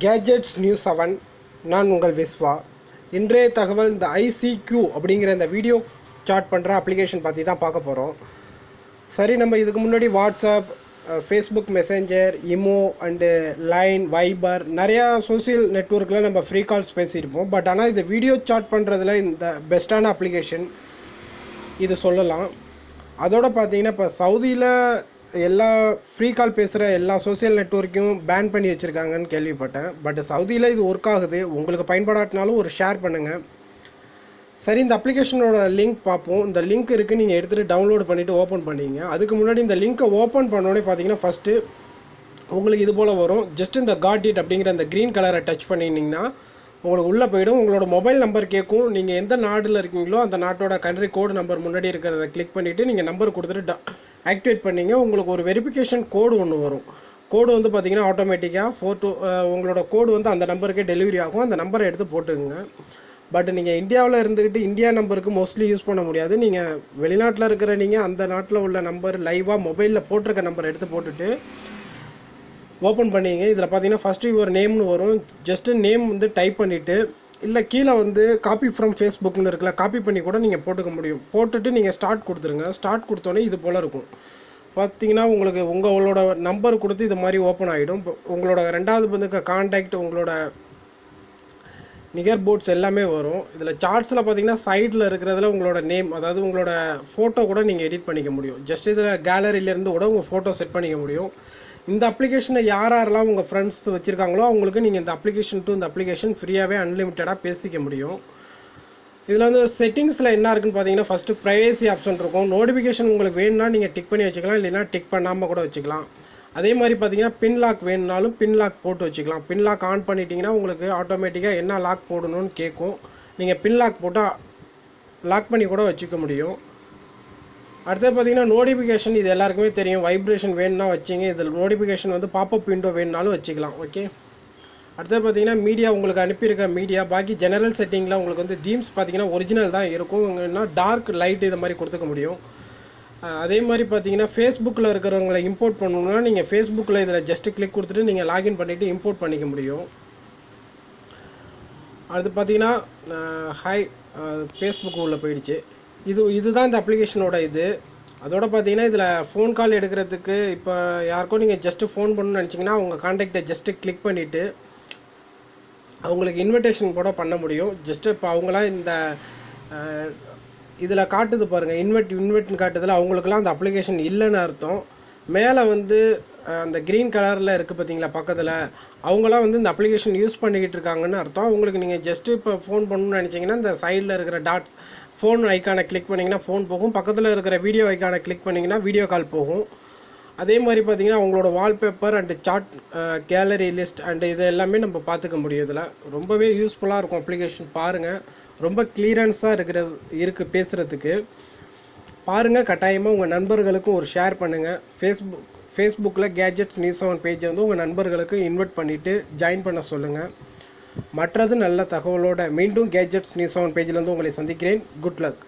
Gadgets news 7 நான் உங்கள் விஸ்வா. இன்றைய தகவல் இந்த ஐசிக்யூ அப்படிங்கிற இந்த வீடியோ சாட் பண்ணுற அப்ளிகேஷன் பற்றி தான் பார்க்க போகிறோம். சரி, நம்ம இதுக்கு முன்னாடி WhatsApp, Facebook Messenger, imo and Line, Viber நிறையா சோசியல் நெட்வொர்க்கில் நம்ம ஃப்ரீ கால்ஸ் பேசியிருப்போம். பட் ஆனால் இது வீடியோ சாட் பண்ணுறதுல இந்த பெஸ்ட்டான அப்ளிகேஷன் இது சொல்லலாம். அதோடு பார்த்தீங்கன்னா இப்போ சவுதியில் எல்லா ஃப்ரீ கால் பேசுகிற எல்லா சோசியல் நெட்வொர்க்கையும் பேன் பண்ணி வச்சுருக்காங்கன்னு கேள்விப்பட்டேன். பட் சவுதியில் இது ஒர்க் ஆகுது. உங்களுக்கு பயன்படாட்டினாலும் ஒரு ஷேர் பண்ணுங்கள். சரி, இந்த அப்ளிகேஷனோட லிங்க் பார்ப்போம். இந்த லிங்க் இருக்குது, நீங்கள் எடுத்துகிட்டு டவுன்லோட் பண்ணிவிட்டு ஓப்பன் பண்ணிங்க. அதுக்கு முன்னாடி இந்த லிங்க்கை ஓப்பன் பண்ணோடனே பார்த்தீங்கன்னா ஃபஸ்ட்டு உங்களுக்கு இது போல் வரும். ஜஸ்ட் இந்த காட் இட் அப்படிங்கிற அந்த க்ரீன் கலரை டச் பண்ணிங்கன்னா உங்களுக்கு உள்ளே போய்டும். உங்களோட மொபைல் நம்பர் கேட்கும். நீங்கள் எந்த நாட்டில் இருக்கீங்களோ அந்த நாட்டோட கண்ட்ரி கோடு நம்பர் முன்னாடி இருக்கிறத கிளிக் பண்ணிவிட்டு நீங்கள் நம்பர் கொடுத்துட்டு ஆக்டிவேட் பண்ணிங்க. உங்களுக்கு ஒரு வெரிஃபிகேஷன் கோடு ஒன்று வரும். கோடு வந்து பார்த்திங்கன்னா ஆட்டோமேட்டிக்காக உங்களோட கோடு வந்து அந்த நம்பருக்கே டெலிவரி ஆகும். அந்த நம்பரை எடுத்து போட்டுக்குங்க. பட் நீங்கள் இந்தியாவில் இருந்துக்கிட்டு இந்தியா நம்பருக்கு மோஸ்ட்லி யூஸ் பண்ண முடியாது. நீங்கள் வெளிநாட்டில் இருக்கிற நீங்கள் அந்த நாட்டில் உள்ள நம்பர் லைவாக மொபைலில் போட்டிருக்க நம்பர் எடுத்து போட்டுட்டு ஓப்பன் பண்ணிங்க. இதில் பார்த்தீங்கன்னா ஃபஸ்ட்டு யுவர் நேம்னு வரும். ஜஸ்ட்டு நேம் வந்து டைப் பண்ணிவிட்டு இல்லை கீழே வந்து காப்பி ஃப்ரம் ஃபேஸ்புக்னு இருக்குல்ல, காப்பி பண்ணி கூட நீங்கள் போட்டுக்க முடியும். போட்டுட்டு நீங்கள் ஸ்டார்ட் கொடுத்துருங்க. ஸ்டார்ட் கொடுத்தோன்னே இது போல் இருக்கும். பார்த்தீங்கன்னா உங்களுக்கு உங்களோட நம்பர் கொடுத்து இது மாதிரி ஓப்பன் ஆகிடும். உங்களோட ரெண்டாவது வந்து கான்டாக்ட், உங்களோட நிகர் போர்ட்ஸ் எல்லாமே வரும். இதில் சார்ட்ஸில் பார்த்தீங்கன்னா சைடில் இருக்கிறதுல உங்களோட நேம், அதாவது உங்களோட ஃபோட்டோ கூட நீங்கள் எடிட் பண்ணிக்க முடியும். ஜஸ்ட் இதில் கேலரியிலேருந்து கூட உங்கள் ஃபோட்டோ செட் பண்ணிக்க முடியும். இந்த அப்ளிகேஷனை யாரெல்லாம் உங்கள் ஃப்ரெண்ட்ஸ் வச்சுருக்காங்களோ அவங்களுக்கு நீங்கள் இந்த அப்ளிகேஷன் இந்த அப்ளிகேஷன் ஃப்ரீயாகவே அன்லிமிட்டடாக பேசிக்க முடியும். இதில் வந்து செட்டிங்ஸில் என்ன இருக்குன்னு பார்த்தீங்கன்னா ஃபஸ்ட்டு ப்ரைவேசி ஆப்ஷன் இருக்கும். நோட்டிஃபிகேஷன் உங்களுக்கு வேணும்னா நீங்கள் டிக் பண்ணி வச்சுக்கலாம், இல்லைன்னா டிக் பண்ணாமல் கூட வச்சுக்கலாம். அதே மாதிரி பார்த்தீங்கன்னா பின் லாக் வேணும்னாலும் பின் லாக் போட்டு வச்சுக்கலாம். பின் லாக் ஆன் பண்ணிட்டீங்கன்னா உங்களுக்கு ஆட்டோமேட்டிக்காக என்ன லாக் போடணும்னு கேட்கும். நீங்கள் பின் லாக் போட்டால் லாக் பண்ணி கூட வச்சுக்க முடியும். அடுத்தது பார்த்தீங்கன்னா நோட்டிஃபிகேஷன், இது எல்லாருக்குமே தெரியும். வைப்ரேஷன் வேணும்னா வச்சிங்க. இதில் நோட்டிஃபிகேஷன் வந்து பாப்பப் விண்டோ வேணுனாலும் வச்சுக்கலாம். ஓகே. அடுத்தது பார்த்தீங்கன்னா மீடியா, உங்களுக்கு அனுப்பியிருக்க மீடியா. பாக்கி ஜெனரல் செட்டிங்கில் உங்களுக்கு வந்து தீம்ஸ் பார்த்தீங்கன்னா ஒரிஜினல் தான் இருக்கும். இல்லைன்னா டார்க் லைட் இது மாதிரி கொடுத்துக்க முடியும். அதே மாதிரி பார்த்தீங்கன்னா ஃபேஸ்புக்கில் இருக்கிறவங்களை இம்போர்ட் பண்ணணும்னா நீங்கள் ஃபேஸ்புக்கில் இதில் ஜஸ்ட்டு கிளிக் கொடுத்துட்டு நீங்கள் லாகின் பண்ணிவிட்டு இம்போர்ட் பண்ணிக்க முடியும். அடுத்து பார்த்தீங்கன்னா ஃபேஸ்புக் உள்ளே போயிடுச்சு. இதுதான் இந்த அப்ளிகேஷனோட இது. அதோட பார்த்தீங்கன்னா இதில் ஃபோன் கால் எடுக்கிறதுக்கு இப்போ யாருக்கும் நீங்கள் ஜஸ்ட்டு ஃபோன் பண்ணணும்னு நினச்சிங்கன்னா அவங்க கான்டாக்டை ஜஸ்ட்டு கிளிக் பண்ணிவிட்டு அவங்களுக்கு இன்விடேஷன் கூட பண்ண முடியும். ஜஸ்ட்டு இப்போ அவங்களாம் இந்த இதில் காட்டுது பாருங்கள், இன்வெட்னு காட்டுதில் அவங்களுக்குலாம் அந்த அப்ளிகேஷன் இல்லைன்னு அர்த்தம். மேலே வந்து அந்த க்ரீன் கலரில் இருக்குது பார்த்தீங்களா பக்கத்தில், அவங்களாம் வந்து இந்த அப்ளிகேஷன் யூஸ் பண்ணிக்கிட்டு இருக்காங்கன்னு அர்த்தம். அவங்களுக்கு நீங்கள் ஜஸ்ட்டு இப்போ ஃபோன் பண்ணணும்னு நினச்சிங்கன்னா இந்த சைடில் இருக்கிற டாட்ஸ் ஃபோன் ஐக்கானை கிளிக் பண்ணிங்கன்னா ஃபோன் போகும். பக்கத்தில் இருக்கிற வீடியோ ஐக்கானை கிளிக் பண்ணிங்கன்னா வீடியோ கால் போகும். அதே மாதிரி பார்த்தீங்கன்னா அவங்களோட wallpaper and chat, gallery list and இது எல்லாமே நம்ம பார்த்துக்க முடியும். இதில் ரொம்பவே யூஸ்ஃபுல்லாக இருக்கும் அப்ளிகேஷன். பாருங்கள், ரொம்ப கிளியரன்ஸாக இருக்குது பேசுகிறதுக்கு. பாருங்கள், கட்டாயமாக உங்கள் நண்பர்களுக்கும் ஒரு ஷேர் பண்ணுங்கள். ஃபேஸ்புக்கில் கேஜெட்ஸ் நியூஸ் 7 பேஜை வந்து உங்கள் நண்பர்களுக்கு இன்வைட் பண்ணிவிட்டு ஜாயின் பண்ண சொல்லுங்கள். மற்றது நல்ல தகவலோட மீண்டும் கேஜெட்ஸ் நியூஸ் 7 பேஜில் வந்து உங்களை சந்திக்கிறேன். Good luck.